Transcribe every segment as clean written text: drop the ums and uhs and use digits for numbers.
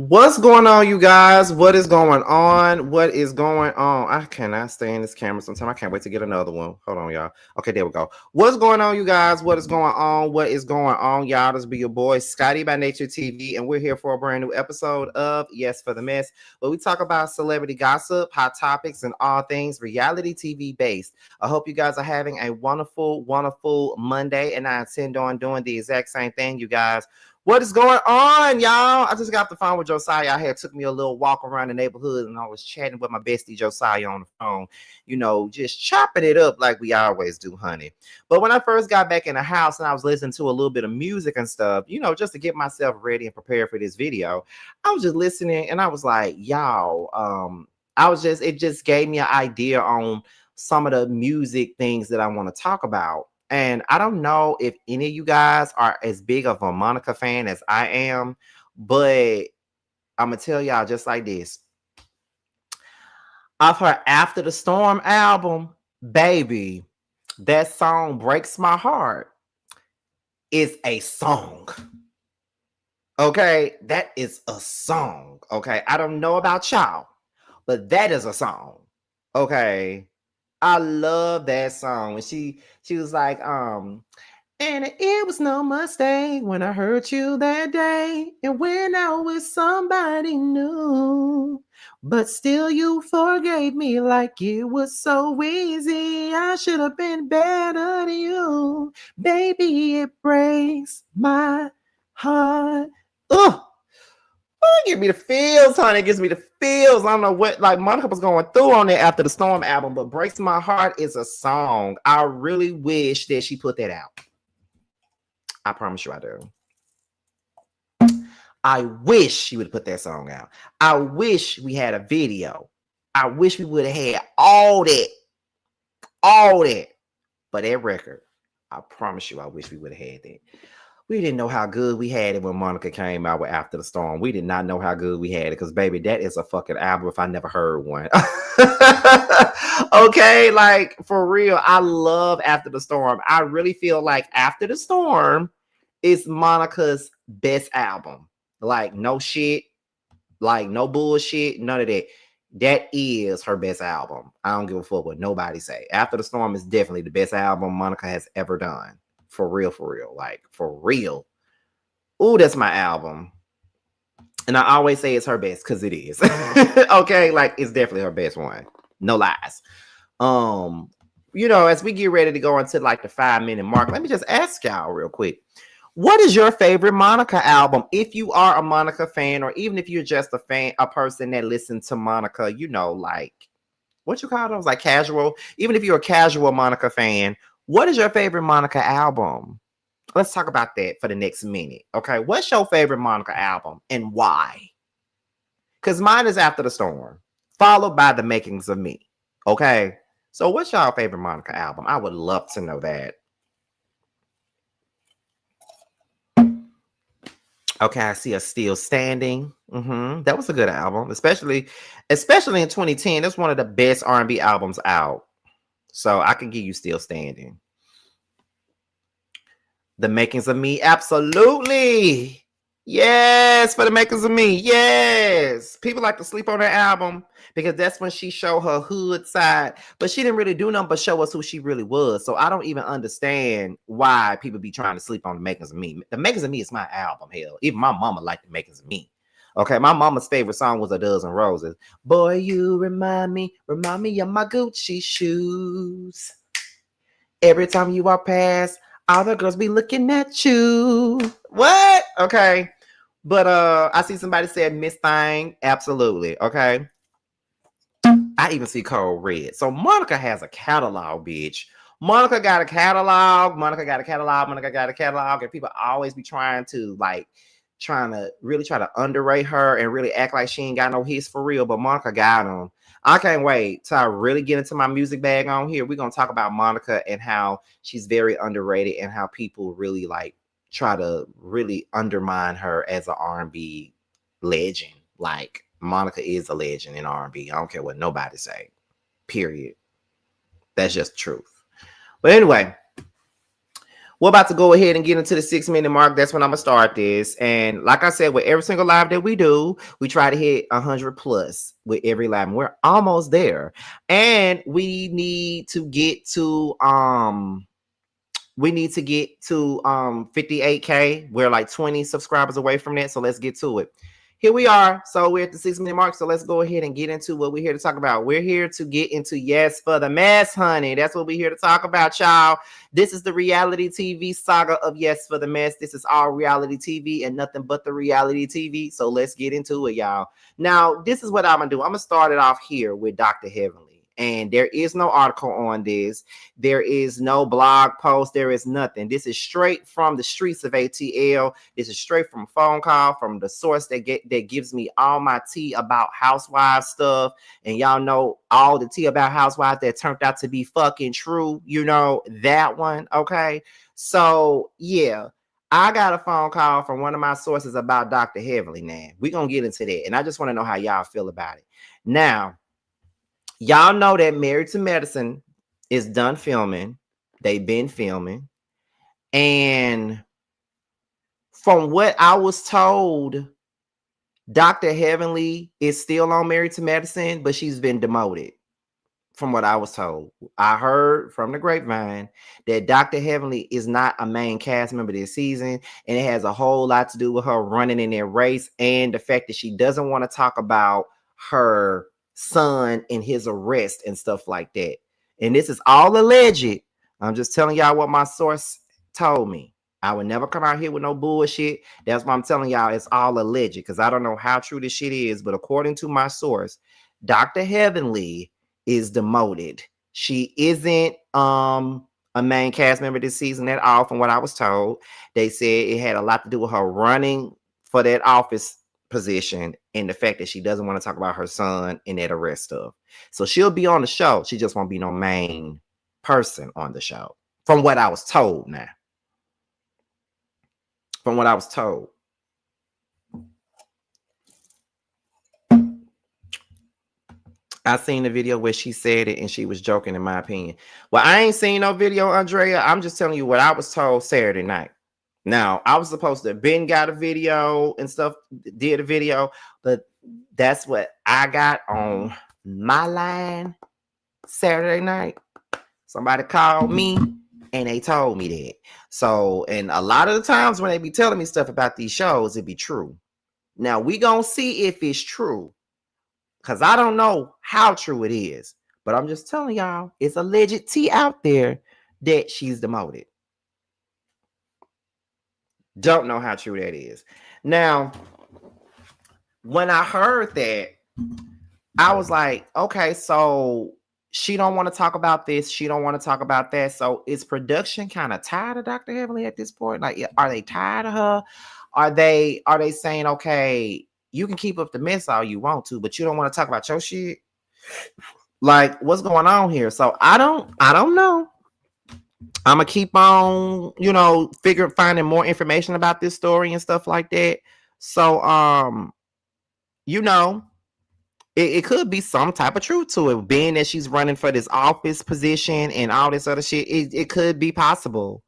What's going on, you guys? What is going on? What is going on? I cannot stay in this camera sometime. I can't wait to get another one. Hold on, y'all. Okay, there we go. What's going on, you guys? What is going on? What is going on, y'all? This be your boy, Scotty by Nature TV, and we're here for a brand new episode of Yes for the Mess, where we talk about celebrity gossip, hot topics, and all things reality TV based. I hope you guys are having a wonderful, wonderful Monday, and I intend on doing the exact same thing, you guys. What is going on, y'all? I just got off the phone with Josiah. I had took me a little walk around the neighborhood, and I was chatting with my bestie Josiah on the phone, just chopping it up like we always do, honey. But when I first got back in the house and I was listening to a little bit of music and stuff, just to get myself ready and prepared for this video, I was just listening and I was like, y'all, it just gave me an idea on some of the music things that I want to talk about. And I don't know if any of you guys are as big of a Monica fan as I am, but I'm going to tell y'all just like this. Of her After the Storm album, baby, that song Breaks My Heart is a song. Okay, that is a song. Okay, I don't know about y'all, but that is a song. Okay. I love that song. And she was like, and it was no mistake when I hurt you that day and went out with somebody new. But still you forgave me like it was so easy. I should have been better to you. Baby, it breaks my heart. Ugh. It gives me the feels, honey. It gives me the feels. I don't know what like Monica was going through on that After the Storm album, but Breaks My Heart is a song. I really wish that she put that out. I promise you I do. I wish she would put that song out. I wish we had a video. I wish we would have had all that. But that record, I promise you, I wish we would have had that. We didn't know how good we had it when Monica came out with After the Storm. We did not know how good we had it because, baby, that is a fucking album if I never heard one. Okay, like, for real, I love After the Storm. I really feel like After the Storm is Monica's best album. Like, no shit, like, no bullshit, none of that. That is her best album. I don't give a fuck what nobody say. After the Storm is definitely the best album Monica has ever done. For real, like for real. Oh, that's my album. And I always say it's her best because it is. Okay, like it's definitely her best one. No lies. As we get ready to go into like the 5-minute mark, let me just ask y'all real quick. What is your favorite Monica album? If you are a Monica fan, or even if you're just a person that listens to Monica, like what you call those, like casual. Even if you're a casual Monica fan, what is your favorite Monica album? Let's talk about that for the next minute. Okay, what's your favorite Monica album and why? Because mine is After the Storm, followed by The Makings of Me. Okay, so what's your favorite Monica album? I would love to know that. Okay, I see us Still Standing. That was a good album, especially in 2010. That's one of the best R&B albums out. So I can give you Still Standing. The Makings of Me, absolutely. Yes, for The Makings of Me. Yes. People like to sleep on her album because that's when she showed her hood side, but she didn't really do nothing but show us who she really was. So I don't even understand why people be trying to sleep on The Makings of Me. The Makings of Me is my album, hell. Even my mama liked The Makings of Me. Okay, my mama's favorite song was A Dozen Roses. Boy, you remind me of my Gucci shoes. Every time you walk past, all the girls be looking at you. What? Okay. But I see somebody said Miss Thing. Absolutely. Okay. I even see Code Red. So Monica has a catalog, bitch. Monica got a catalog. And people always be trying to really try to underrate her and really act like she ain't got no hits for real. But Monica got them. I can't wait till I really get into my music bag on here. We're going to talk about Monica and how she's very underrated and how people really try to really undermine her as an R&B legend. Like, Monica is a legend in R&B. I don't care what nobody say. Period. That's just the truth. But anyway, we're about to go ahead and get into the 6-minute mark. That's when I'm gonna start this. And like I said, with every single live that we do, we try to hit 100 plus with every live. And we're almost there. And we need to get to 58K. We're like 20 subscribers away from that. So let's get to it. Here we are. So we're at the 6-minute mark. So let's go ahead and get into what we're here to talk about. We're here to get into Yes for the Mess, honey. That's what we're here to talk about, y'all. This is the reality TV saga of Yes for the Mess. This is all reality TV and nothing but the reality TV. So let's get into it, y'all. Now, this is what I'm going to do. I'm going to start it off here with Dr. Heavenly. And there is no article on this. There is no blog post. There is nothing. This is straight from the streets of ATL. This is straight from a phone call from the source that gives me all my tea about housewives stuff. And y'all know all the tea about housewives that turned out to be fucking true. You know, that one. Okay. So, yeah. I got a phone call from one of my sources about Dr. Heavenly now. We're going to get into that. And I just want to know how y'all feel about it. Now, y'all know that Married to Medicine is done filming. They've been filming. And from what I was told, Dr. Heavenly is still on Married to Medicine, but she's been demoted. From what I was told, I heard from the grapevine that Dr. Heavenly is not a main cast member this season, and it has a whole lot to do with her running in that race and the fact that she doesn't want to talk about her son and his arrest and stuff like that. And this is all alleged. I'm just telling y'all what my source told me. I would never come out here with no bullshit. That's why I'm telling y'all it's all alleged, because I don't know how true this shit is, but according to my source, Dr. Heavenly is demoted. She isn't a main cast member this season at all. From what I was told, they said it had a lot to do with her running for that office position and the fact that she doesn't want to talk about her son and that arrest stuff. So she'll be on the show. She just won't be no main person on the show. From what I was told now. From what I was told. I seen the video where she said it and she was joking, in my opinion. Well, I ain't seen no video, Andrea. I'm just telling you what I was told Saturday night. Now, I was supposed to have been got a video and stuff, did a video, but that's what I got on my line Saturday night. Somebody called me and they told me that. So, and a lot of the times when they be telling me stuff about these shows, it be true. Now, we gonna see if it's true. Because I don't know how true it is. But I'm just telling y'all, it's alleged tea out there that she's demoted. Don't know how true that is. Now, when I heard that, I was like, okay, so she don't want to talk about this. She don't want to talk about that. So is production kind of tired of Dr. Heavenly at this point? Like, are they tired of her? Are they saying, okay, you can keep up the mess all you want to, but you don't want to talk about your shit? Like, what's going on here? So I don't know. I'm gonna keep on, finding more information about this story and stuff like that. So, it could be some type of truth to it, being that she's running for this office position and all this other shit. It could be possible.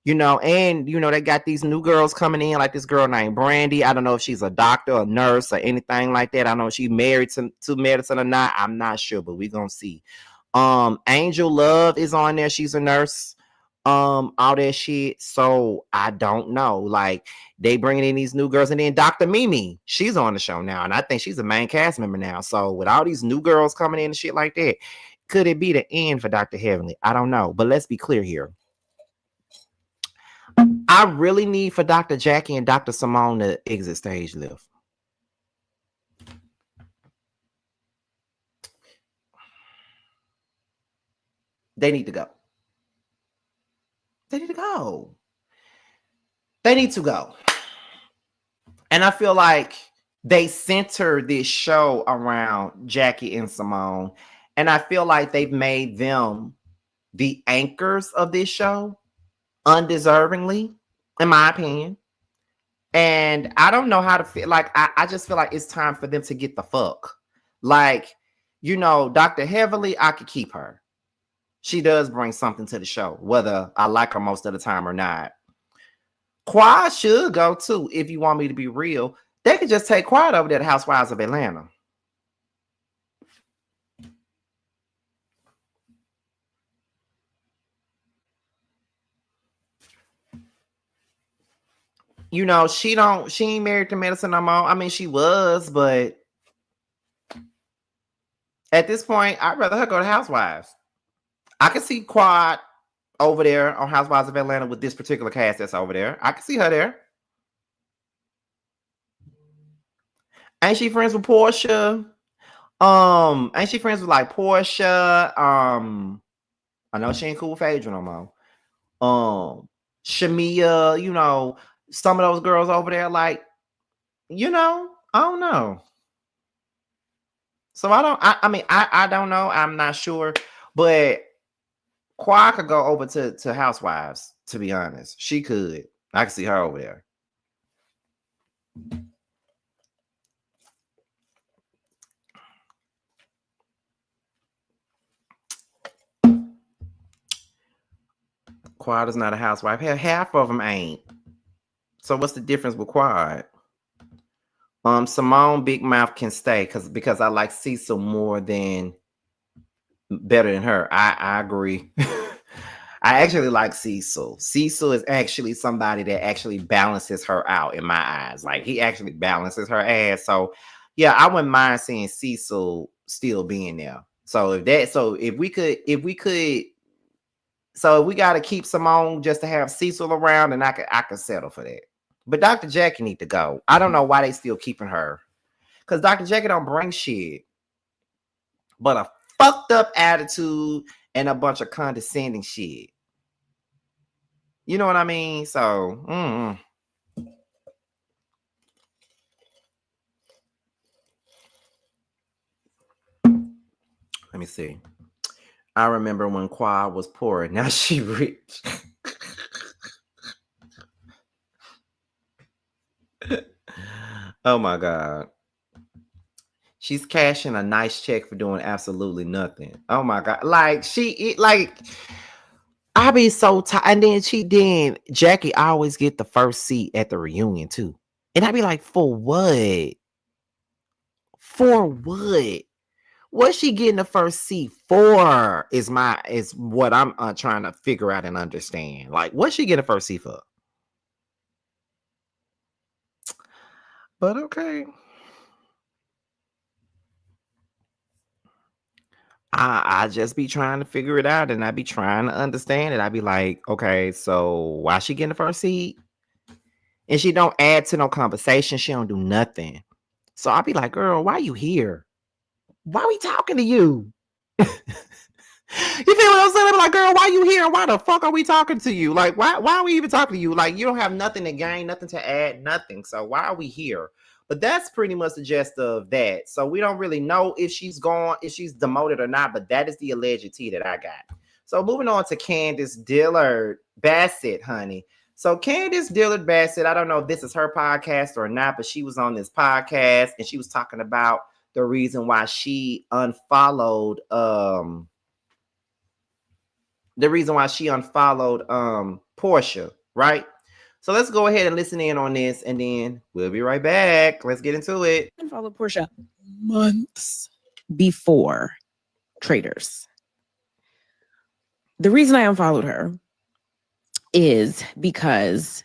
And they got these new girls coming in, like this girl named Brandy. I don't know if she's a doctor, a nurse, or anything like that. I don't know if she's married to medicine or not. I'm not sure, but we're gonna see. Angel Love is on there. She's a nurse. All that shit. So I don't know. Like, they bringing in these new girls, and then Dr. Mimi, she's on the show now, and I think she's a main cast member now. So with all these new girls coming in and shit like that, could it be the end for Dr. Heavenly? I don't know. But let's be clear here. I really need for Dr. Jackie and Dr. Simone to exit stage left. They need to go. They need to go. They need to go. And I feel like they center this show around Jackie and Simone. And I feel like they've made them the anchors of this show undeservingly, in my opinion. And I don't know how to feel. Like, I just feel like it's time for them to get the fuck. Like, Dr. Heavenly, I could keep her. She does bring something to the show, whether I like her most of the time or not. Quad should go too, if you want me to be real. They could just take Quad over there to Housewives of Atlanta. You know, she ain't married to Medicine no more. I mean, she was, but at this point, I'd rather her go to Housewives. I can see Quad over there on Housewives of Atlanta with this particular cast that's over there. I can see her there. Ain't she friends with Porsha? Ain't she friends with like Porsha? I know she ain't cool with Phaedra no more. Shamia, you know, some of those girls over there, like, you know, I don't know. So I mean, I don't know. I'm not sure, but Quad could go over to Housewives, to be honest. She could. I can see her over there. Quad is not a housewife. Hell, half of them ain't. So what's the difference with Quad? Simone Big Mouth can stay because I like Cecil better than her. I agree. I actually like Cecil. Cecil is actually somebody that actually balances her out in my eyes. Like, he actually balances her ass. So yeah, I wouldn't mind seeing Cecil still being there. So if we got to keep Simone just to have Cecil around, and I could settle for that. But Dr. Jackie need to go. I don't know why they still keeping her, because Dr. Jackie don't bring shit but a fucked up attitude and a bunch of condescending shit. You know what I mean? So, let me see. I remember when Quad was poor. Now she rich. Oh my God. She's cashing a nice check for doing absolutely nothing. Oh my God. Like, I be so tired. And then Jackie always get the first seat at the reunion too. And I be like, for what? For what? What's she getting the first seat for? Is what I'm trying to figure out and understand. Like, what's she getting the first seat for? But okay. I just be trying to figure it out, and I be trying to understand it. I be like, okay, so why she getting the first seat? And she don't add to no conversation. She don't do nothing. So I be like, girl, why you here? Why we talking to you? You feel what I'm saying? I'm like, girl, why you here? Why the fuck are we talking to you? Like, why are we even talking to you? Like, you don't have nothing to gain, nothing to add, nothing. So why are we here? But that's pretty much the gist of that. So we don't really know if she's gone, if she's demoted or not, but that is the alleged tea that I got. So moving on to Candiace Dillard Bassett, honey. So Candiace Dillard Bassett, I don't know if this is her podcast or not, but she was on this podcast and she was talking about the reason why she unfollowed Porsha, right? So let's go ahead and listen in on this, and then we'll be right back. Let's get into it. I followed Porsha months before Traders. The reason I unfollowed her is because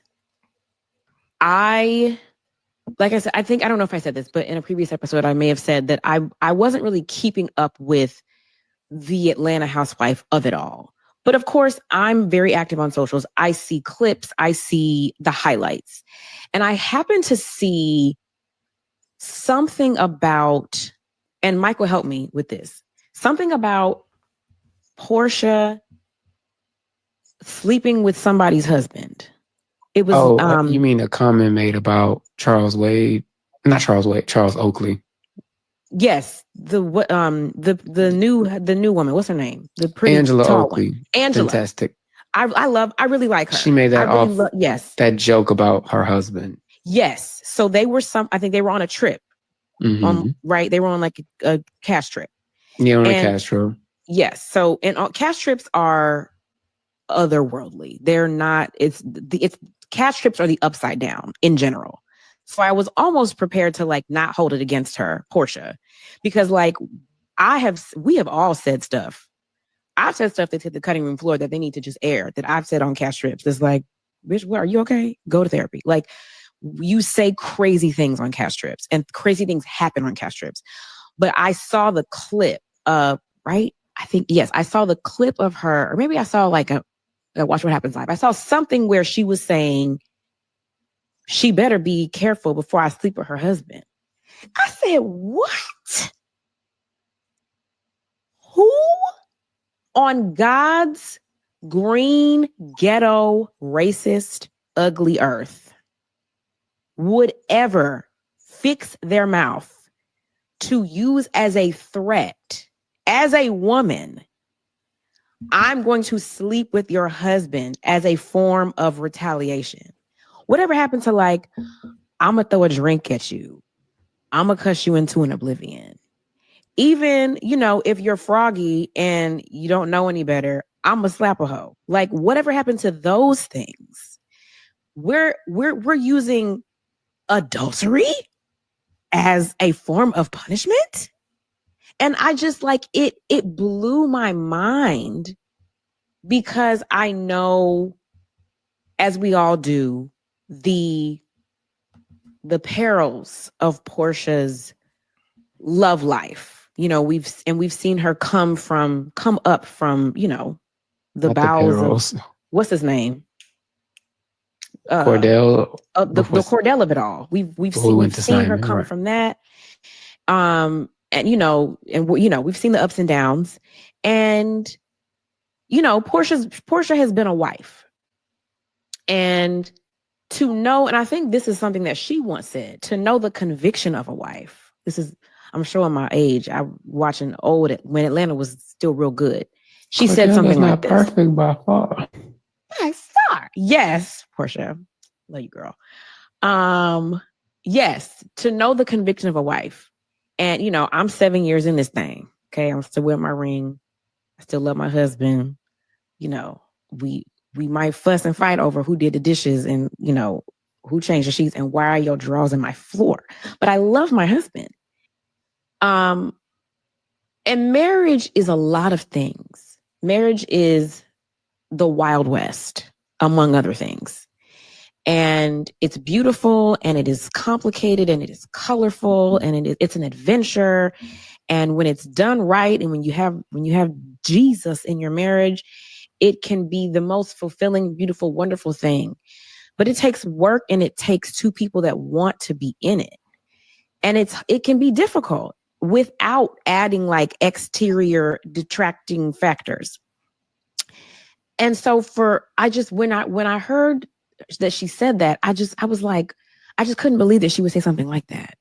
like I said, I don't know if I said this, but in a previous episode, I may have said that I wasn't really keeping up with the Atlanta housewife of it all. But of course, I'm very active on socials. I see clips, I see the highlights. And I happen to see something about, and Michael helped me with this, something about Porsha sleeping with somebody's husband. It was you mean a comment made about Charles Oakley? Yes, the new woman. What's her name? The pretty Angela tall Oakley. one. Angela. Fantastic. I really like her. She made that yes. That joke about her husband. Yes. So they were I think they were on a trip. Mm-hmm. Right? They were on like a cash trip. Yeah, on a cash trip. Yes. So, and cash trips are otherworldly. They're not. It's cash trips are the upside down in general. So I was almost prepared to like not hold it against her, Porsha, because like we have all said stuff. I've said stuff that's hit the cutting room floor that they need to just air. That I've said on cash trips. It's like, bitch, what, are you okay? Go to therapy. Like, you say crazy things on cash trips, and crazy things happen on cash trips. But I saw the clip right? I think, yes, I saw the clip of her, or maybe I saw like a Watch What Happens Live. I saw something where she was saying she better be careful before I sleep with her husband. I said, what? Who on God's green, ghetto, racist, ugly earth would ever fix their mouth to use as a threat, as a woman, I'm going to sleep with your husband as a form of retaliation? Whatever happened to like, I'm going to throw a drink at you. I'm going to cuss you into an oblivion. Even, if you're froggy and you don't know any better, I'm going to slap a hoe. Like, whatever happened to those things? We're using adultery as a form of punishment. And I just like it blew my mind, because I know, as we all do, the perils of Porsha's love life. We've seen her come up from, the bowels of, what's his name? Cordell. The Cordell of it all. We've seen her come from that. And we've seen the ups and downs, and Porsha has been a wife, and to know, and I think this is something that she once said, to know the conviction of a wife. This is, I'm showing my age. I'm watching when Atlanta was still real good. She said something like this. Not perfect by far. By far. Yes, Porsha. Love you, girl. Yes, to know the conviction of a wife. And, I'm 7 years in this thing. Okay. I'm still wearing my ring. I still love my husband. We might fuss and fight over who did the dishes and, who changed the sheets and why are your drawers in my floor. But I love my husband. And marriage is a lot of things. Marriage is the Wild West, among other things. And it's beautiful, and it is complicated, and it is colorful, and it's an adventure. And when it's done right, and when you have Jesus in your marriage, it can be the most fulfilling, beautiful, wonderful thing. But it takes work, and it takes two people that want to be in it. And it can be difficult without adding like exterior detracting factors. And so when I heard that she said that, I was like, I just couldn't believe that she would say something like that.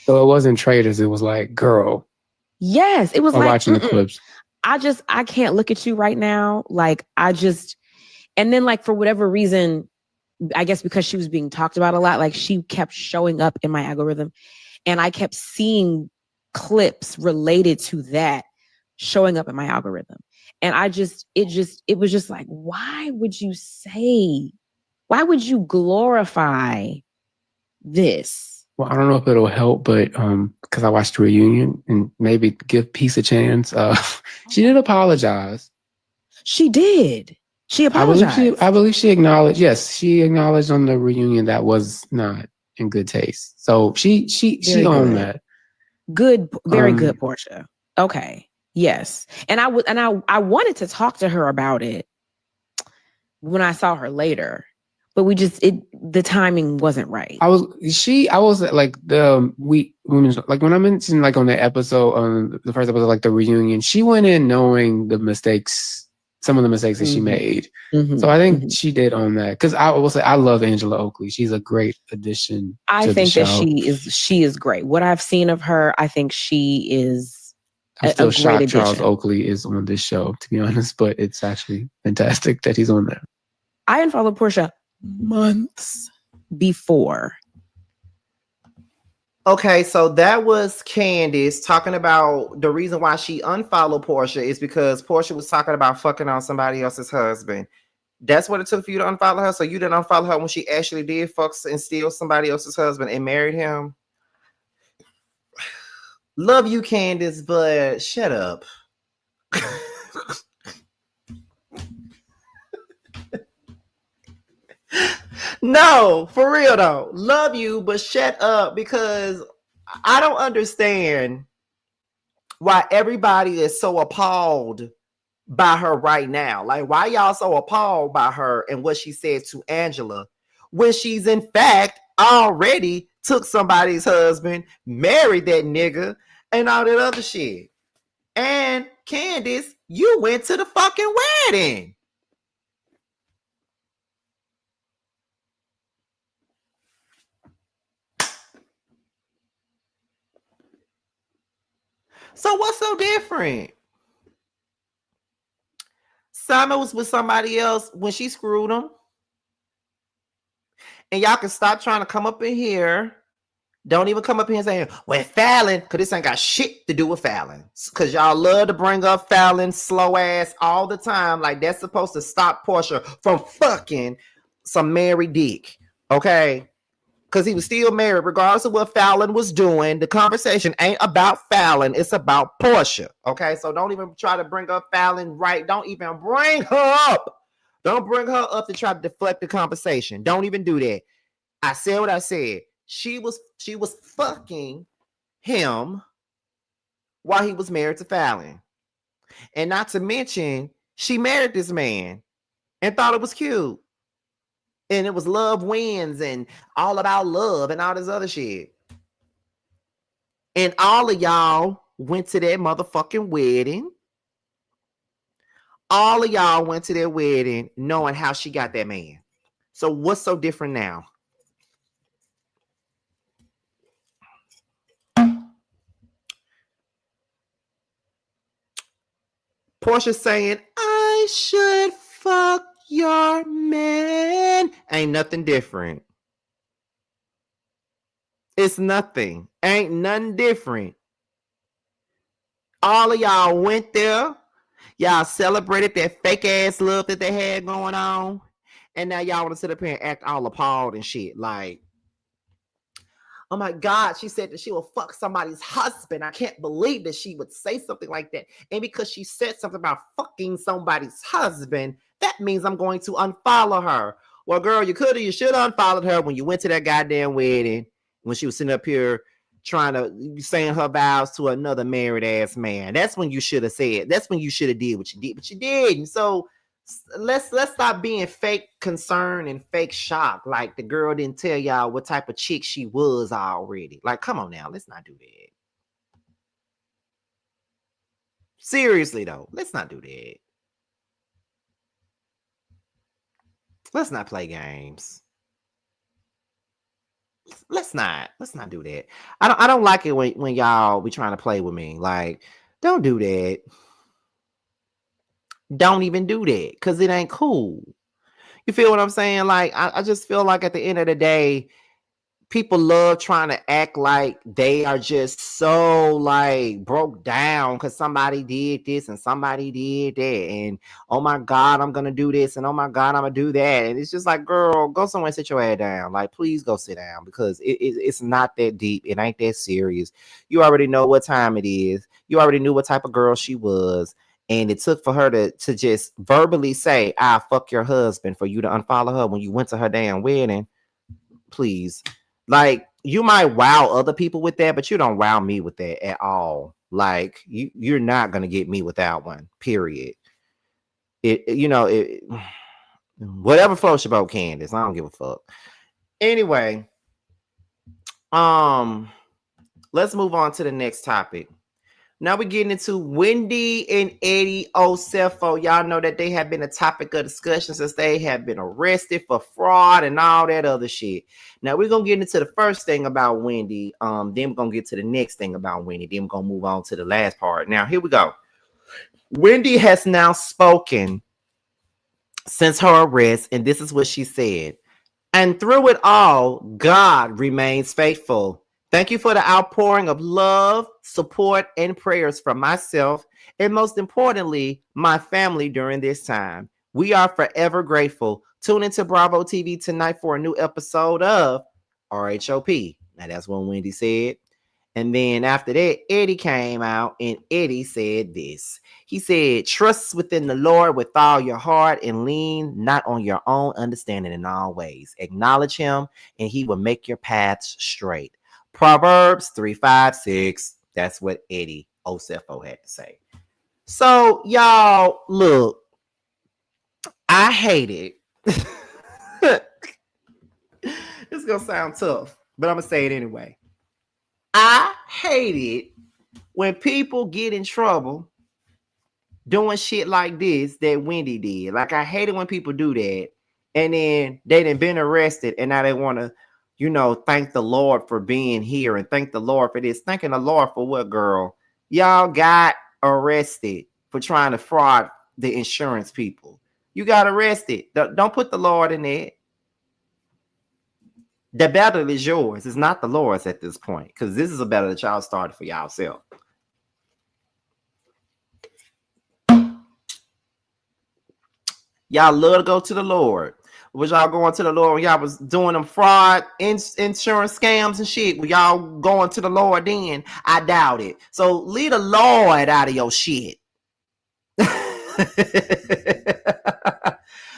So it wasn't traitors. It was like, girl. Yes, it was like watching the clips. I can't look at you right now. Like, and then like, for whatever reason, I guess because she was being talked about a lot, like she kept showing up in my algorithm, and I kept seeing clips related to that showing up in my algorithm. And it was just like, why would you glorify this? Well, I don't know if it'll help, but because I watched the reunion, and maybe give Peace a chance. She did apologize. She did. She apologized. I believe she acknowledged. Yes, she acknowledged on the reunion that was not in good taste. So she owned that. Good, very good, Porsha. Okay. Yes. And I wanted to talk to her about it when I saw her later, but the timing wasn't right. I was like when I mentioned like on the episode, the first episode, like the reunion, she went in knowing some of the mistakes that she made. Mm-hmm. So I think she did own that. Cause I will say, I love Angela Oakley. She's a great addition. I think that she is great. What I've seen of her, I think she is. I'm still shocked Charles Oakley is on this show, to be honest, but it's actually fantastic that he's on there. I unfollowed Porsha months before Okay, so that was Candiace talking about the reason why she unfollowed Porsha is because Porsha was talking about fucking on somebody else's husband. That's what it took for you to unfollow her. So you didn't unfollow her when she actually did fuck and steal somebody else's husband and married him. Love you, Candiace, but shut up. No, for real though. Love you, but shut up because I don't understand why everybody is so appalled by her right now. Like, why y'all so appalled by her and what she said to Angela when she's in fact already took somebody's husband, married that nigga, and all that other shit. And Candiace, you went to the fucking wedding. So what's so different? Simon was with somebody else when she screwed him. And y'all can stop trying to come up in here. Don't even come up here and say, well, Fallon, because this ain't got shit to do with Fallon. Because y'all love to bring up Fallon slow ass all the time. Like that's supposed to stop Porsha from fucking some married dick. Okay? Because he was still married, regardless of what Fallon was doing. The conversation ain't about Fallon. It's about Porsha. Okay? So don't even try to bring up Fallon, right? Don't even bring her up. Don't bring her up to try to deflect the conversation. Don't even do that. I said what I said. She was fucking him while he was married to Fallon. And not to mention, she married this man and thought it was cute. And it was love wins and all about love and all this other shit. And all of y'all went to that motherfucking wedding. All of y'all went to their wedding knowing how she got that man. So what's so different now? Porsha saying, I should fuck your man. Ain't nothing different. It's nothing. Ain't nothing different. All of y'all went there. Y'all celebrated that fake ass love that they had going on. And now y'all want to sit up here and act all appalled and shit. Like, oh my God, she said that she will fuck somebody's husband. I can't believe that she would say something like that. And because she said something about fucking somebody's husband, that means I'm going to unfollow her. Well, girl, you could have, you should have unfollowed her when you went to that goddamn wedding, when she was sitting up here trying to saying her vows to another married ass man. That's when you should have said. That's when you should have did what you did, but you didn't. So let's stop being fake concern and fake shock. Like the girl didn't tell y'all what type of chick she was already. Like, come on now, let's not do that. Seriously though, let's not do that. Let's not play games. Let's not do that. I don't like it when y'all be trying to play with me. Like, don't do that. Don't even do that because it ain't cool. You feel what I'm saying? Like, I just feel like at the end of the day, people love trying to act like they are just so like broke down because somebody did this and somebody did that. And oh my God, I'm going to do this. And oh my God, I'm going to do that. And it's just like, girl, go somewhere and sit your ass down. Like, please go sit down because it's not that deep. It ain't that serious. You already know what time it is. You already knew what type of girl she was. And it took for her to just verbally say, I'll fuck your husband for you to unfollow her when you went to her damn wedding. Please. Like, you might wow other people with that, but you don't wow me with that at all. Like, you're not gonna get me with that one. Period. Whatever floats your boat, Candace. I don't give a fuck. Anyway, let's move on to the next topic. Now we're getting into Wendy and Eddie Osefo. Y'all know that they have been a topic of discussion since they have been arrested for fraud and all that other shit. Now we're going to get into the first thing about Wendy. Then we're going to get to the next thing about Wendy. Then we're going to move on to the last part. Now, here we go. Wendy has now spoken since her arrest, and this is what she said. And through it all, God remains faithful. Thank you for the outpouring of love, support, and prayers from myself, and most importantly, my family during this time. We are forever grateful. Tune into Bravo TV tonight for a new episode of RHOP. Now, that's what Wendy said. And then after that, Eddie came out and Eddie said this. He said, trust within the Lord with all your heart and lean not on your own understanding in all ways. Acknowledge him and he will make your paths straight. Proverbs 3:5-6. That's what Eddie Osefo had to say. So, y'all, look, I hate it. It's going to sound tough, but I'm going to say it anyway. I hate it when people get in trouble doing shit like this that Wendy did. Like, I hate it when people do that and then they done been arrested and now they want to, you know, thank the Lord for being here and thank the Lord for this. Thanking the Lord for what, girl? Y'all got arrested for trying to fraud the insurance people. You got arrested. Don't put the Lord in it. The battle is yours. It's not the Lord's at this point because this is a battle that y'all started for y'allself. Y'all love to go to the Lord. Was y'all going to the Lord when y'all was doing them fraud insurance scams and shit? Were y'all going to the Lord then? I doubt it. So leave the Lord out of your shit.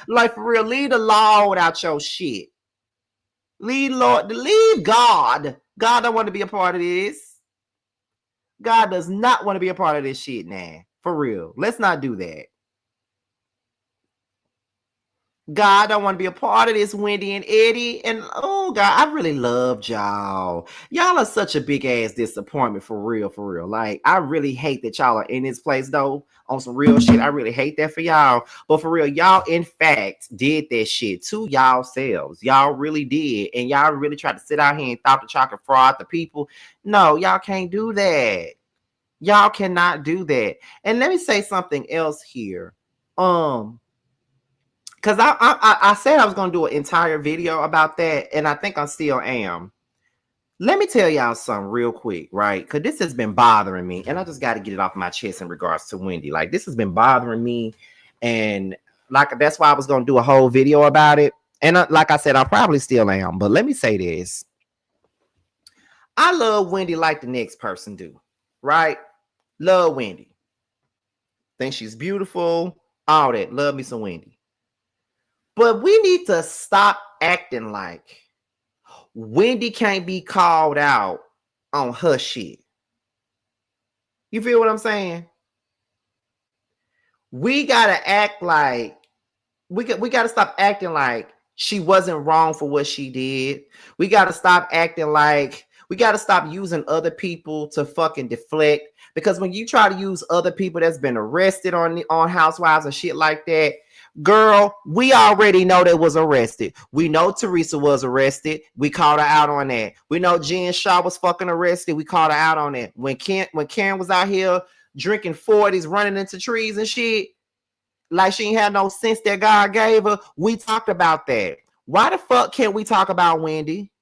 Like, for real, leave the Lord out your shit. Leave God. God don't want to be a part of this. God does not want to be a part of this shit now. For real. Let's not do that. God don't want to be a part of this, Wendy and Eddie. And oh God, I really loved y'all. Y'all are such a big ass disappointment for real, for real. Like, I really hate that y'all are in this place though. On some real shit. I really hate that for y'all. But for real, y'all in fact did that shit to y'all selves. Y'all really did. And y'all really tried to sit out here and thought that y'all could fraud the people. No, y'all can't do that. Y'all cannot do that. And let me say something else here. Because I said I was going to do an entire video about that, and I think I still am. Let me tell y'all something real quick, right? Because this has been bothering me, and I just got to get it off my chest in regards to Wendy. Like, this has been bothering me, and like that's why I was going to do a whole video about it. And like I said, I probably still am. But let me say this. I love Wendy like the next person do, right? Love Wendy. Think she's beautiful, all that. Love me some Wendy. But we need to stop acting like Wendy can't be called out on her shit. You feel what I'm saying? We gotta act like we gotta stop acting like she wasn't wrong for what she did. We gotta stop acting like we gotta stop using other people to fucking deflect. Because when you try to use other people that's been arrested on Housewives and shit like that, girl, we already know that was arrested. We know Teresa was arrested. We called her out on that. We know Jen Shaw was fucking arrested. We called her out on that. When Karen was out here drinking 40s, running into trees and shit, like she ain't had no sense that God gave her, we talked about that. Why the fuck can't we talk about Wendy?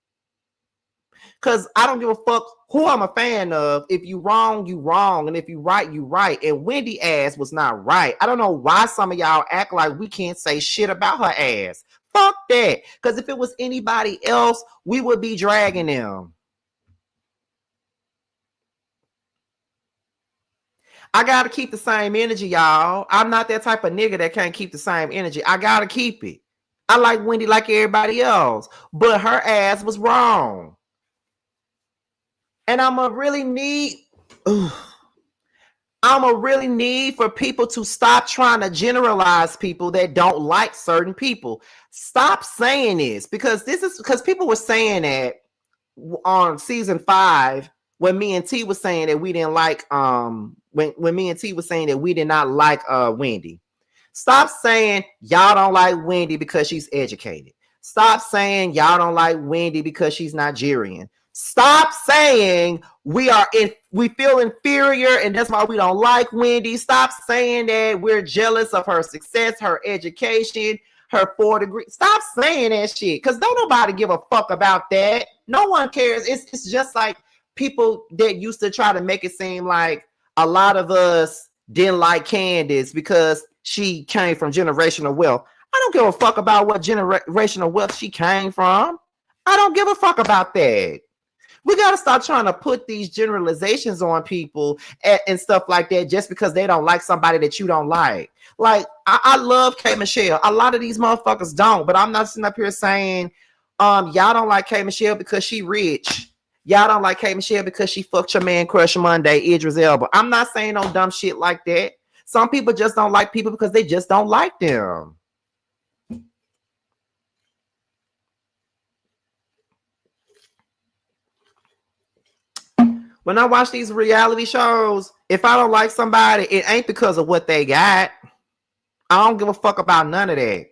Because I don't give a fuck who I'm a fan of. If you wrong, you wrong. And if you right, you right. And Wendy ass was not right. I don't know why some of y'all act like we can't say shit about her ass. Fuck that. Because if it was anybody else, we would be dragging them. I got to keep the same energy, y'all. I'm not that type of nigga that can't keep the same energy. I got to keep it. I like Wendy like everybody else. But her ass was wrong. And I'm a really need for people to stop trying to generalize people that don't like certain people. Stop saying this because people were saying that on season 5 when me and T was saying that we didn't like when me and T was saying that we did not like Wendy. Stop saying y'all don't like Wendy because she's educated. Stop saying y'all don't like Wendy because she's Nigerian. Stop saying we feel inferior and that's why we don't like Wendy. Stop saying that we're jealous of her success, her education, her 4 degrees. Stop saying that shit because don't nobody give a fuck about that. No one cares. It's just like people that used to try to make it seem like a lot of us didn't like Candiace because she came from generational wealth. I don't give a fuck about what generational wealth she came from. I don't give a fuck about that. We got to start trying to put these generalizations on people and stuff like that just because they don't like somebody that you don't like. Like, I love K. Michelle. A lot of these motherfuckers don't, but I'm not sitting up here saying, y'all don't like K. Michelle because she rich. Y'all don't like K. Michelle because she fucked your man crush Monday, Idris Elba. I'm not saying no dumb shit like that. Some people just don't like people because they just don't like them. When I watch these reality shows, if I don't like somebody, it ain't because of what they got. I don't give a fuck about none of that.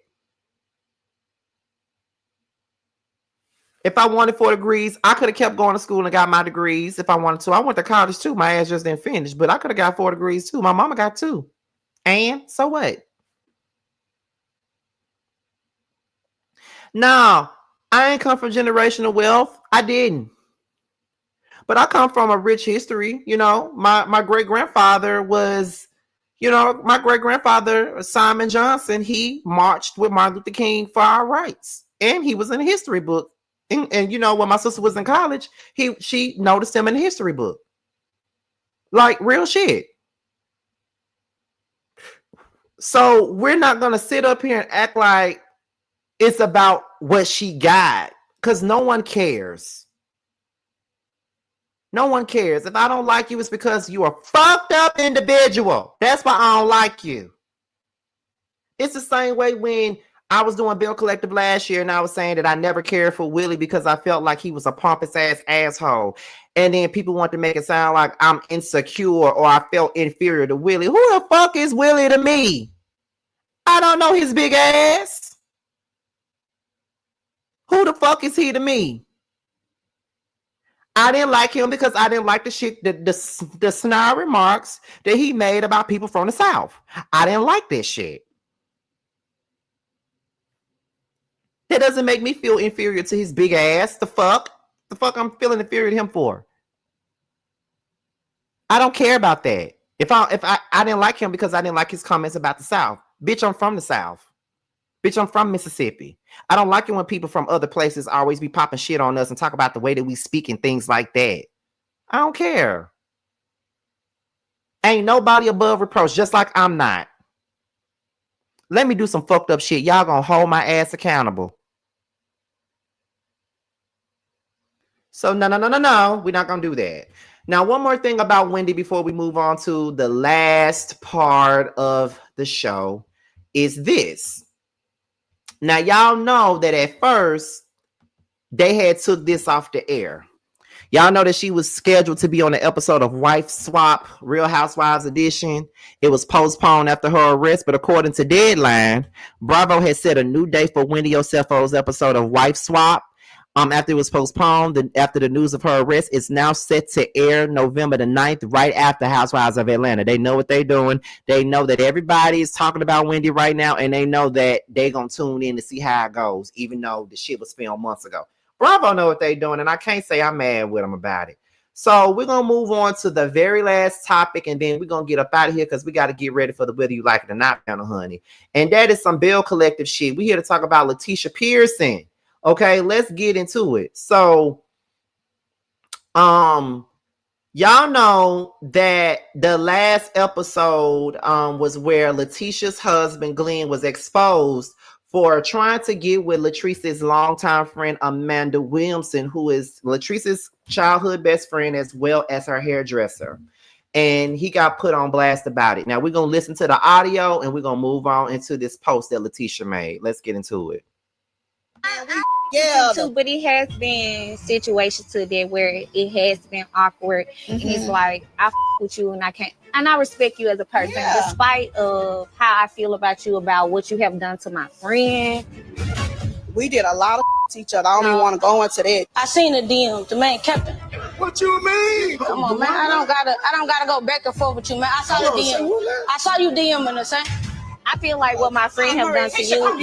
If I wanted 4 degrees, I could have kept going to school and got my degrees if I wanted to. I went to college too. My ass just didn't finish, but I could have got 4 degrees too. My mama got 2. And so what? No, I ain't come from generational wealth. I didn't. But I come from a rich history. You know, my great-grandfather was, you know, my great-grandfather, Simon Johnson, he marched with Martin Luther King for our rights. And he was in a history book. And you know, when my sister was in college, she noticed him in the history book. Like real shit. So we're not going to sit up here and act like it's about what she got. Because no one cares. No one cares. If I don't like you, it's because you are a fucked up individual. That's why I don't like you. It's the same way when I was doing Belle Collective last year and I was saying that I never cared for Willie because I felt like he was a pompous ass asshole. And then people want to make it sound like I'm insecure or I felt inferior to Willie. Who the fuck is Willie to me? I don't know his big ass. Who the fuck is he to me? I didn't like him because I didn't like the shit, the snide remarks that he made about people from the South. I didn't like that shit. That doesn't make me feel inferior to his big ass. The fuck I'm feeling inferior to him for? I don't care about that. If I didn't like him because I didn't like his comments about the South. Bitch, I'm from the South. Bitch, I'm from Mississippi. I don't like it when people from other places always be popping shit on us and talk about the way that we speak and things like that. I don't care. Ain't nobody above reproach, just like I'm not. Let me do some fucked up shit. Y'all gonna hold my ass accountable. So no. We're not gonna do that. Now, one more thing about Wendy before we move on to the last part of the show is this. Now, y'all know that at first they had took this off the air. Y'all know that she was scheduled to be on the episode of Wife Swap, Real Housewives Edition. It was postponed after her arrest, but according to Deadline, Bravo has set a new date for Wendy Osefo's episode of Wife Swap. After it was postponed, after the news of her arrest, it's now set to air November the 9th, right after Housewives of Atlanta. They know what they're doing. They know that everybody is talking about Wendy right now, and they know that they're going to tune in to see how it goes, even though the shit was filmed months ago. Bravo know what they're doing, and I can't say I'm mad with them about it. So we're going to move on to the very last topic, and then we're going to get up out of here because we got to get ready for the whether you like it or not panel, honey. And that is some Belle Collective shit. We're here to talk about LaTeshia Pearson. Okay, let's get into it. So, y'all know that the last episode was where LaTeshia's husband, Glenn, was exposed for trying to get with Latrice's longtime friend, Amanda Williamson, who is Latrice's childhood best friend as well as her hairdresser. And he got put on blast about it. Now, we're going to listen to the audio and we're going to move on into this post that LaTeshia made. Let's get into it. Yeah, too, but it has been situations to that where it has been awkward, and it's like I f with you and I can't, and I respect you as a person, despite of how I feel about you, about what you have done to my friend. We did a lot of to each other. I don't even want to go into that. I seen the DM, the man kept it. What you mean? Come on, man. I don't gotta go back and forth with you, man. I saw the DM. I saw you DMing us, eh? I feel like what my friend have done to you. Come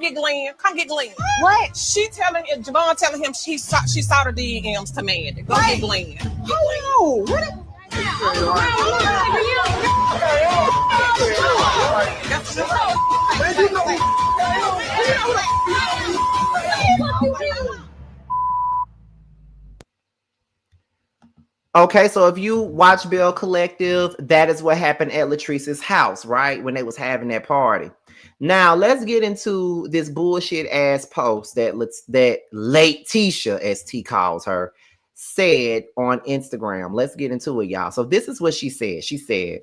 get Glenn. Come get Glenn. What? She telling him, Javon telling him she saw the DMs to Mandy. Go get Glenn. Hold on. Okay, so if you watch Belle Collective, that is what happened at Latrice's house, right? When they was having that party. Now, let's get into this bullshit ass post that LaTeshia, as T calls her, said on Instagram. Let's get into it, y'all. So this is what she said. She said,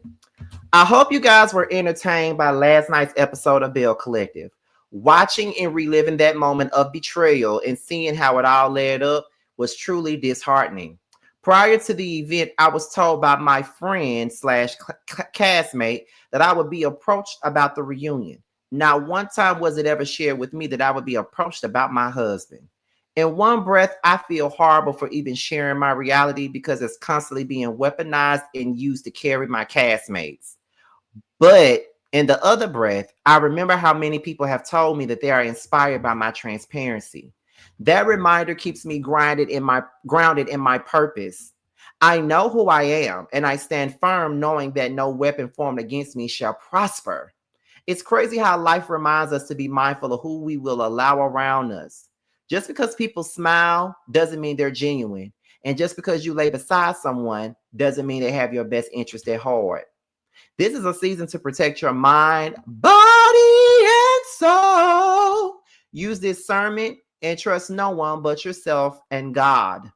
I hope you guys were entertained by last night's episode of Belle Collective. Watching and reliving that moment of betrayal and seeing how it all led up was truly disheartening. Prior to the event, I was told by my friend / castmate that I would be approached about the reunion. Not one time was it ever shared with me that I would be approached about my husband. In one breath, I feel horrible for even sharing my reality because it's constantly being weaponized and used to carry my castmates. But in the other breath, I remember how many people have told me that they are inspired by my transparency. That reminder keeps me grounded in my purpose. I know who I am, and I stand firm knowing that no weapon formed against me shall prosper. It's crazy how life reminds us to be mindful of who we will allow around us. Just because people smile doesn't mean they're genuine. And just because you lay beside someone doesn't mean they have your best interest at heart. This is a season to protect your mind, body, and soul. Use discernment and trust no one but yourself and God.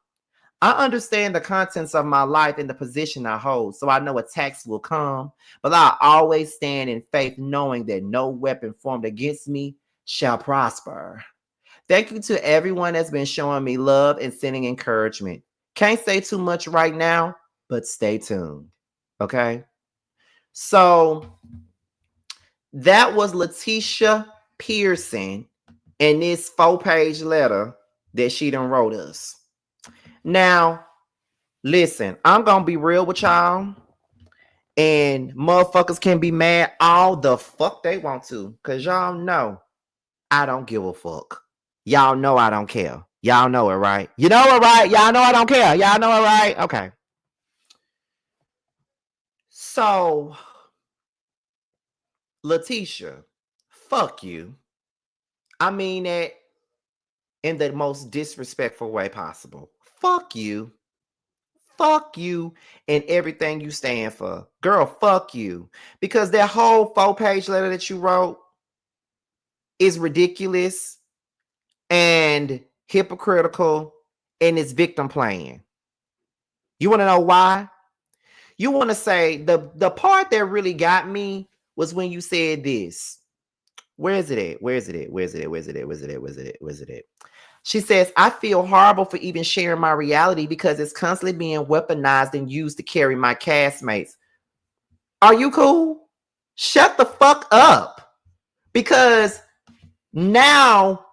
I understand the contents of my life and the position I hold, so I know attacks will come, but I always stand in faith knowing that no weapon formed against me shall prosper. Thank you to everyone that's been showing me love and sending encouragement. Can't say too much right now, but stay tuned. Okay? So that was LaTeshia Pearson in this 4-page letter that she done wrote us. Now, listen, I'm going to be real with y'all. And motherfuckers can be mad all the fuck they want to. Because y'all know I don't give a fuck. Y'all know I don't care. Y'all know it, right? You know it, right? Y'all know I don't care. Y'all know it, right? Okay. So, LaTeshia, fuck you. I mean that in the most disrespectful way possible. Fuck you. Fuck you and everything you stand for. Girl, fuck you. Because that whole 4-page letter that you wrote is ridiculous and hypocritical and it's victim playing. You want to know why? You want to say the part that really got me was when you said this. Where is it at? Where is it at? Where is it at? Where is it at? Where is it at? Where is it at? Where is it at? She says, I feel horrible for even sharing my reality because it's constantly being weaponized and used to carry my castmates. Are you cool? Shut the fuck up. Because now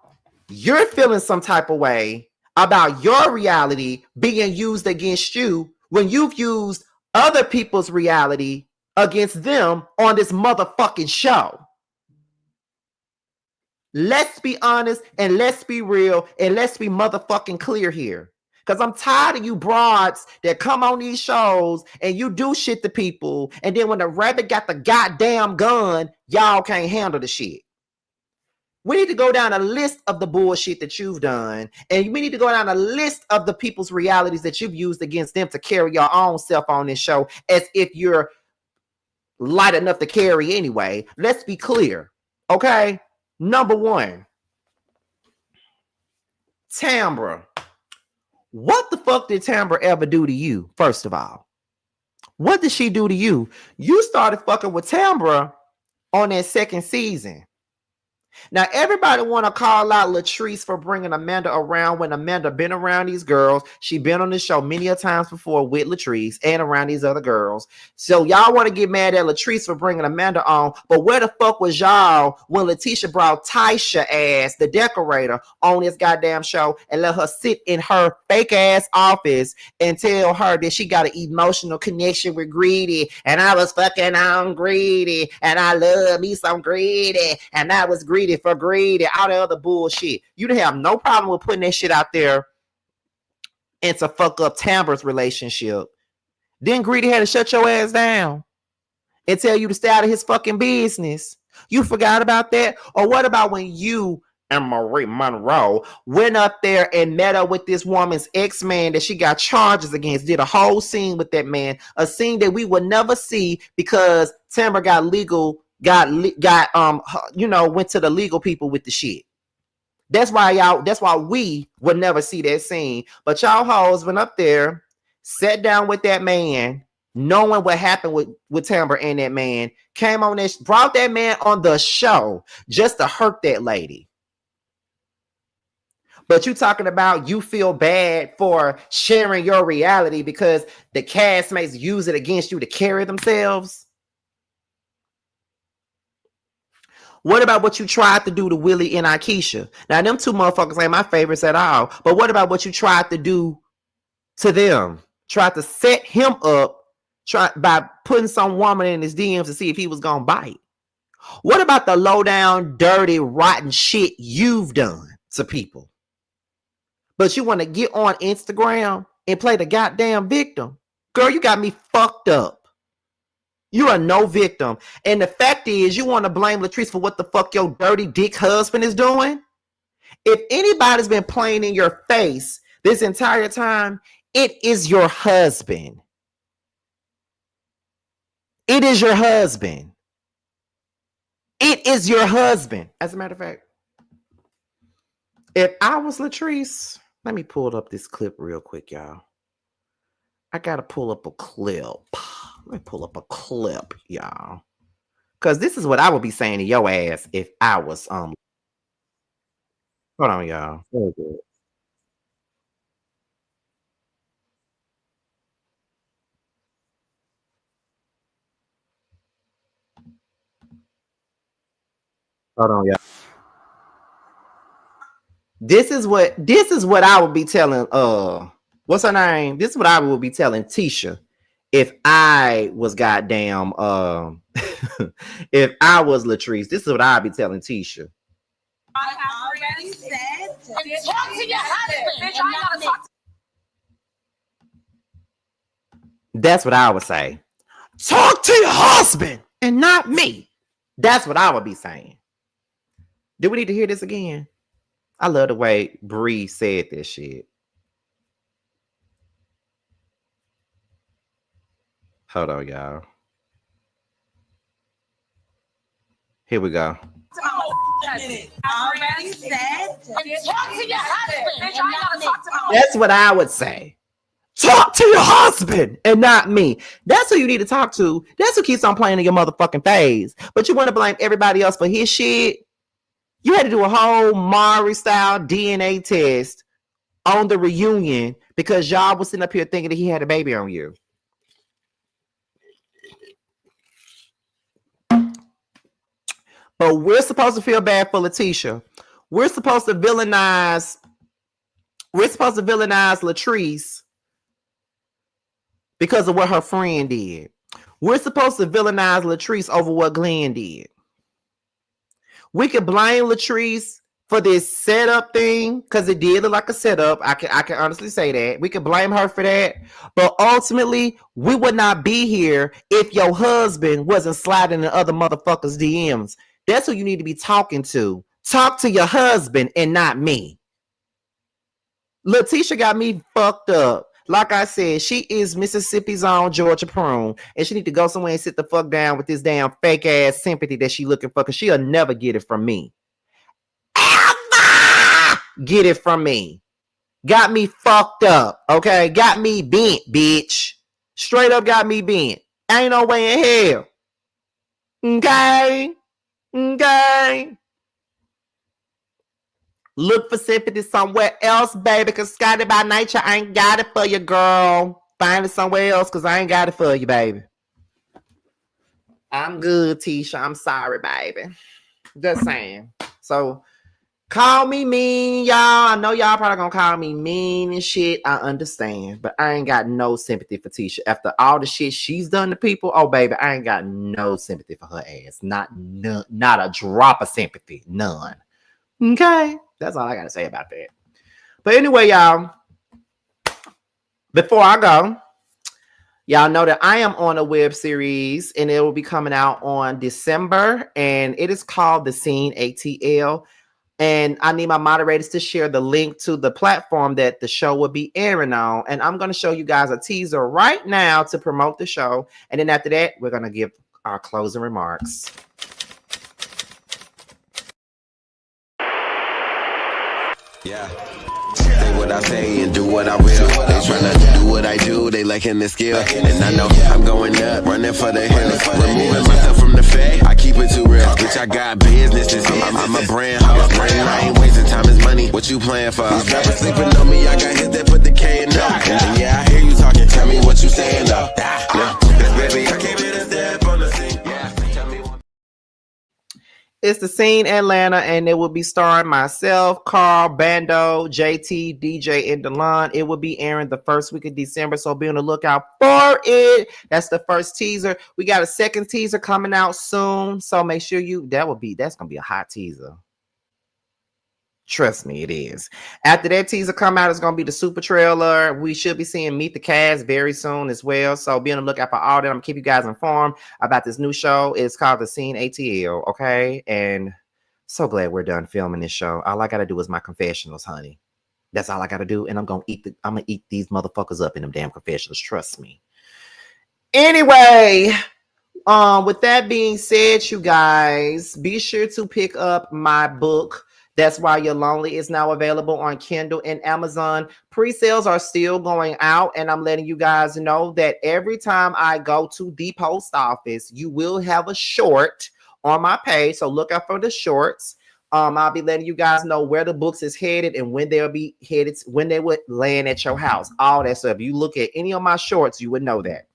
you're feeling some type of way about your reality being used against you when you've used other people's reality against them on this motherfucking show. Let's be honest and let's be real and let's be motherfucking clear here. Because I'm tired of you broads that come on these shows and you do shit to people. And then when the rabbit got the goddamn gun, y'all can't handle the shit. We need to go down a list of the bullshit that you've done. And we need to go down a list of the people's realities that you've used against them to carry your own self on this show as if you're light enough to carry anyway. Let's be clear. Okay? Number one, Tambra. What the fuck did Tambra ever do to you, first of all? What did she do to you? You started fucking with Tambra on that second season. Now, everybody want to call out Latrice for bringing Amanda around when Amanda been around these girls. She been on this show many a times before with Latrice and around these other girls. So y'all want to get mad at Latrice for bringing Amanda on, but where the fuck was y'all when LaTeshia brought Tysha ass, the decorator, on this goddamn show and let her sit in her fake ass office and tell her that she got an emotional connection with Greedy, and I was fucking on Greedy, and I love me some Greedy, and I was greedy for greedy, all the other bullshit. You didn't have no problem with putting that shit out there and to fuck up Tamber's relationship. Then Greedy had to shut your ass down and tell you to stay out of his fucking business. You forgot about that? Or what about when you and Marie Monroe went up there and met up with this woman's ex-man that she got charges against, did a whole scene with that man, a scene that we would never see because Tamber got legal, went to the legal people with the shit. That's why we would never see that scene. But y'all hoes went up there, sat down with that man, knowing what happened with Tamber and that man, came on this, brought that man on the show just to hurt that lady. But you talking about you feel bad for sharing your reality because the castmates use it against you to carry themselves? What about what you tried to do to Willie and Akeisha? Now, them two motherfuckers ain't my favorites at all. But what about what you tried to do to them? Tried to set him up by putting some woman in his DMs to see if he was going to bite. What about the low down, dirty, rotten shit you've done to people? But you want to get on Instagram and play the goddamn victim. Girl, you got me fucked up. You are no victim. And the fact is, you want to blame Latrice for what the fuck your dirty dick husband is doing? If anybody's been playing in your face this entire time, it is your husband. It is your husband. It is your husband. As a matter of fact, if I was Latrice, let me pull up this clip real quick, y'all. I got to pull up a clip. Let me pull up a clip, y'all. Because this is what I would be saying to your ass if I was, hold on, y'all. Very good. Hold on, y'all. This is what I would be telling, what's her name? This is what I would be telling Tisha. If I was goddamn, if I was Latrice, this is what I'd be telling Tisha. I already said, talk to your husband. Bitch, I gotta talk to. That's what I would say. Talk to your husband and not me. That's what I would be saying. Do we need to hear this again? I love the way Bree said this shit. Hold on, y'all. Here we go. I already said, talk to your husband. Bitch, I gotta talk to my. That's what I would say. Talk to your husband and not me. That's who you need to talk to. That's who keeps on playing in your motherfucking face. But you want to blame everybody else for his shit? You had to do a whole Maury style DNA test on the reunion because y'all was sitting up here thinking that he had a baby on you. But we're supposed to feel bad for LaTeshia. We're supposed to villainize Latrice because of what her friend did. We're supposed to villainize Latrice over what Glenn did. We could blame Latrice for this setup thing because it did look like a setup. I can honestly say that. We could blame her for that. But ultimately, we would not be here if your husband wasn't sliding in other motherfuckers' DMs. That's who you need to be talking to. Talk to your husband and not me. LaTeshia got me fucked up. Like I said, she is Mississippi's own Georgia Prune, and she need to go somewhere and sit the fuck down with this damn fake ass sympathy that she looking for, because she'll never get it from me. Ever get it from me. Got me fucked up, okay? Got me bent, bitch. Straight up got me bent. Ain't no way in hell. Okay? Okay? Look for sympathy somewhere else, baby, because Scotty by nature, I ain't got it for you, girl. Find it somewhere else, because I ain't got it for you, baby. I'm good, Tisha. I'm sorry, baby. Just saying. So, call me mean, y'all. I know y'all probably gonna call me mean and shit. I understand. But I ain't got no sympathy for Tisha. After all the shit she's done to people, oh, baby, I ain't got no sympathy for her ass. Not a drop of sympathy. None. Okay? That's all I got to say about that. But anyway, y'all, before I go, y'all know that I am on a web series and it will be coming out on December, and it is called The Scene ATL. And I need my moderators to share the link to the platform that the show will be airing on. And I'm going to show you guys a teaser right now to promote the show. And then after that, we're going to give our closing remarks. Yeah. Say what I say and do what I will. They tryna do what I do, they lacking the skill. And I know I'm going up, running for the hills. Removing myself from the fade, I keep it too real. Bitch, I got businesses. I'm a brand house. I ain't wasting time is money. What you playing for? These rappers sleeping on me, I got hits that put the K in up. And yeah, I hear you talking, tell me what you saying though. Yeah, baby, I came in a step on the scene. Yeah, tell me what. It's The Scene Atlanta, and it will be starring myself, Carl, Bando, JT, DJ, and Delon. It will be airing the first week of December, so be on the lookout for it. That's the first teaser. We got a second teaser coming out soon, so make sure that's gonna be a hot teaser. Trust me, it is. After that teaser come out, it's going to be the super trailer. We should be seeing Meet the Cast very soon as well. So be on the lookout for all that. I'm going to keep you guys informed about this new show. It's called The Scene ATL, okay? And so glad we're done filming this show. All I got to do is my confessionals, honey. That's all I got to do. And I'm going to eat these motherfuckers up in them damn confessionals. Trust me. Anyway, with that being said, you guys, be sure to pick up my book, That's Why You're Lonely. Is now available on Kindle and Amazon. Pre-sales are still going out, and I'm letting you guys know that every time I go to the post office, you will have a short on my page. So look out for the shorts. I'll be letting you guys know where the books is headed and when they'll be headed, when they would land at your house. All that stuff. If you look at any of my shorts, you would know that.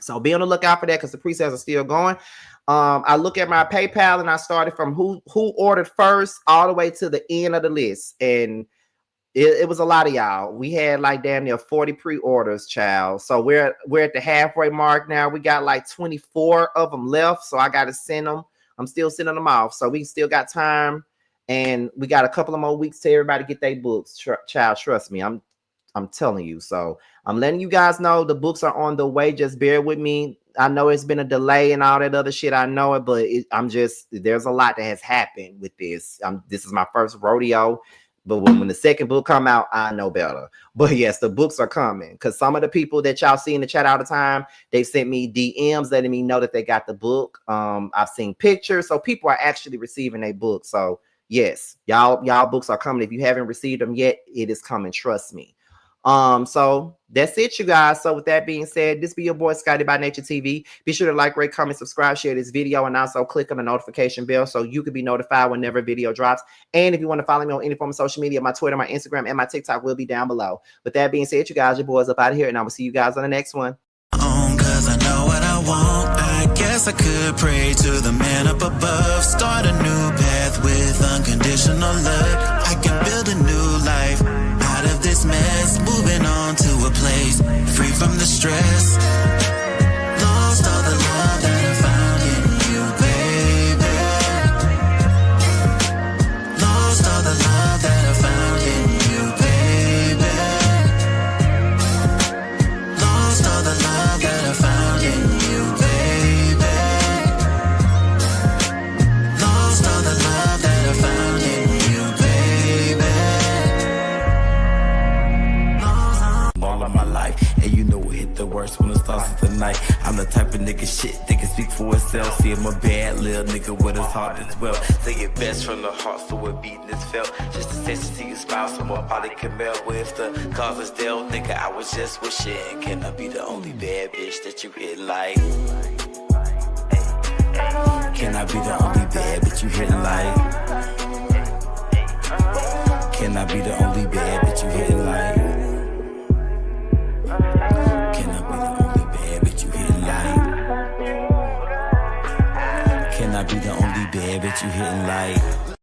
So be on the lookout for that because the pre-sales are still going. I look at my PayPal and I started from who ordered first all the way to the end of the list. And it was a lot of y'all. We had like damn near 40 pre-orders, child. So we're at the halfway mark now. We got like 24 of them left. So I got to send them. I'm still sending them off. So we still got time. And we got a couple of more weeks to everybody get their books. Child, trust me. I'm telling you. So I'm letting you guys know the books are on the way. Just bear with me. I know it's been a delay and all that other shit. I know it, but there's a lot that has happened with this. This is my first rodeo, but when the second book come out, I know better. But yes, the books are coming because some of the people that y'all see in the chat all the time, they sent me DMs letting me know that they got the book. I've seen pictures, so people are actually receiving a book. So yes, y'all books are coming. If you haven't received them yet, it is coming. Trust me. So that's it, you guys. So with that being said, this be your boy Scotty by Nature TV. Be sure to like, rate, comment, subscribe, share this video, and also click on the notification bell so you can be notified whenever a video drops. And if you want to follow me on any form of social media, my Twitter, my Instagram, and my TikTok will be down below. With that being said, you guys, your boys up out of here, and I will see you guys on the next one. Cause I know what I want. I guess I could pray to the man up above. Start a new path with unconditional love. I can build a new life out of this mess, moving on to a place free from the stress. Lost all the love that I found in you, baby. Lost all the love that I found in you, baby. Lost all the love that I found in you, baby. Lost all the love that I found in you, baby. All of my life, and you know it hit the worst when it starts with the night. I'm the type of nigga shit that can speak for itself. See, I'm a bad little nigga with his heart as well. Say it best from the heart, so it beating is felt. Just a sense to see you smile, so more body can melt. With the cause is dealt, nigga, I was just wishing. Can I be the only bad bitch that you hit like? Can I be the only bad bitch you hit like? Can I be the only bad bitch you hitting like? Can I be the only bad bitch you hitting like? Can I be the only bad bitch you hitting like?